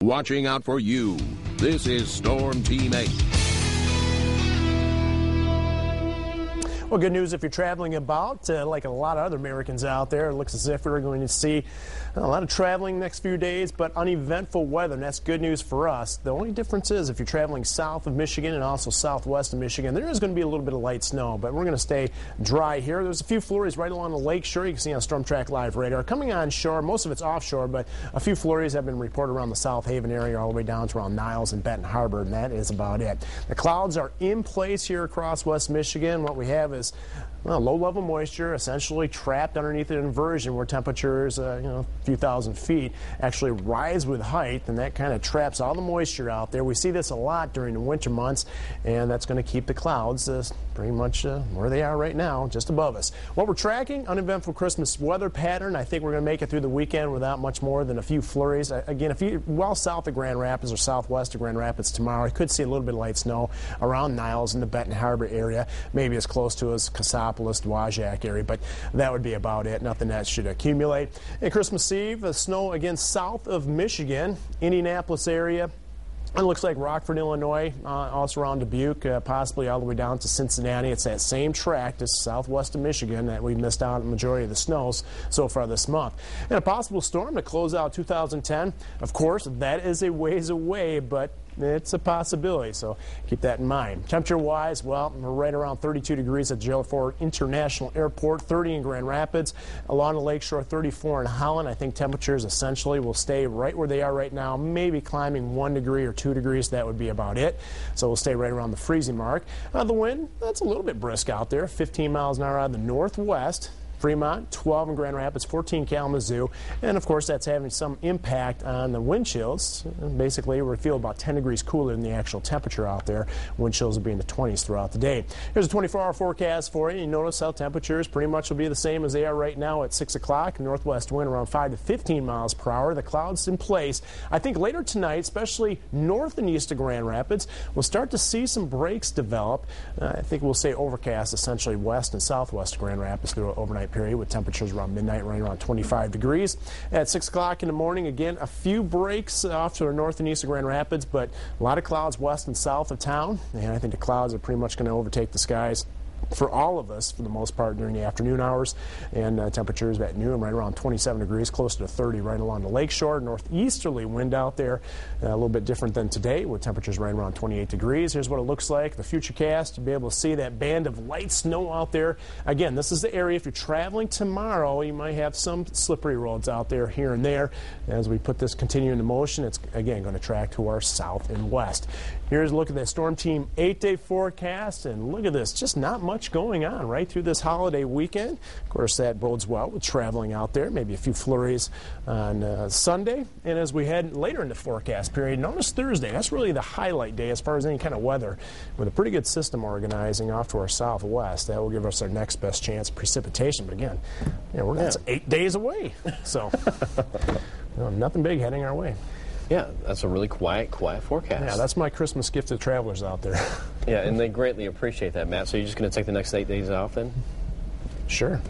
Watching out for you. This is Storm Team 8. Well, good news if you're traveling about, like a lot of other Americans out there. It looks as if we're going to see a lot of traveling next few days, but uneventful weather, and that's good news for us. The only difference is if you're traveling south of Michigan and also southwest of Michigan, there is going to be a little bit of light snow, but we're going to stay dry here. There's a few flurries right along the lake shore. You can see on Storm Track Live radar. Coming on shore, most of it's offshore, but a few flurries have been reported around the South Haven area all the way down to around Niles and Benton Harbor, and that is about it. The clouds are in place here across West Michigan. What we have is low-level moisture essentially trapped underneath an inversion where temperatures, a few thousand feet, actually rise with height, and that kind of traps all the moisture out there. We see this a lot during the winter months, and that's going to keep the clouds pretty much where they are right now, just above us. What we're tracking, uneventful Christmas weather pattern. I think we're going to make it through the weekend without much more than a few flurries. Again, if you're well south of Grand Rapids or southwest of Grand Rapids tomorrow, I could see a little bit of light snow around Niles in the Benton Harbor area, maybe as close to as Cassopolis, Wajack area, but that would be about it. Nothing that should accumulate. And Christmas Eve, snow again south of Michigan, Indianapolis area. It looks like Rockford, Illinois, also around Dubuque, possibly all the way down to Cincinnati. It's that same tract as southwest of Michigan that we missed out on the majority of the snows so far this month. And a possible storm to close out 2010. Of course, that is a ways away, but it's a possibility, so keep that in mind. Temperature-wise, well, we're right around 32 degrees at Gerald Ford International Airport, 30 in Grand Rapids. Along the lakeshore, 34 in Holland. I think temperatures essentially will stay right where they are right now, maybe climbing 1 degree or 2 degrees. That would be about it. So we'll stay right around the freezing mark. The wind, that's a little bit brisk out there, 15 miles an hour out of the northwest. Fremont, 12 in Grand Rapids, 14 Kalamazoo, and of course that's having some impact on the wind chills. Basically, we feel about 10 degrees cooler than the actual temperature out there. Wind chills will be in the 20s throughout the day. Here's a 24-hour forecast for you. You notice how temperatures pretty much will be the same as they are right now at 6 o'clock. Northwest wind around 5 to 15 miles per hour. The clouds in place. I think later tonight, especially north and east of Grand Rapids, we'll start to see some breaks develop. I think we'll say overcast essentially west and southwest of Grand Rapids through an overnight period with temperatures around midnight running around 25 degrees. At 6 o'clock in the morning, again, a few breaks off to the north and east of Grand Rapids, but a lot of clouds west and south of town, and I think the clouds are pretty much going to overtake the skies for all of us for the most part during the afternoon hours, and temperatures at noon right around 27 degrees, close to 30 right along the lakeshore. Northeasterly wind out there, a little bit different than today with temperatures right around 28 degrees. Here's what it looks like. The futurecast, you'll be able to see that band of light snow out there. Again, this is the area if you're traveling tomorrow, you might have some slippery roads out there here and there. As we put this continue into motion, it's again going to track to our south and west. Here's a look at the Storm Team 8-day forecast, and look at this, just not much going on right through this holiday weekend. Of course, that bodes well with traveling out there, maybe a few flurries on Sunday. And as we head later in the forecast period, notice Thursday, that's really the highlight day as far as any kind of weather, with a pretty good system organizing off to our southwest. That will give us our next best chance of precipitation. But again, that's 8 days away, so nothing big heading our way. Yeah, that's a really quiet forecast. Yeah, that's my Christmas gift to travelers out there. Yeah, and they greatly appreciate that, Matt. So you're just going to take the next 8 days off then? Sure.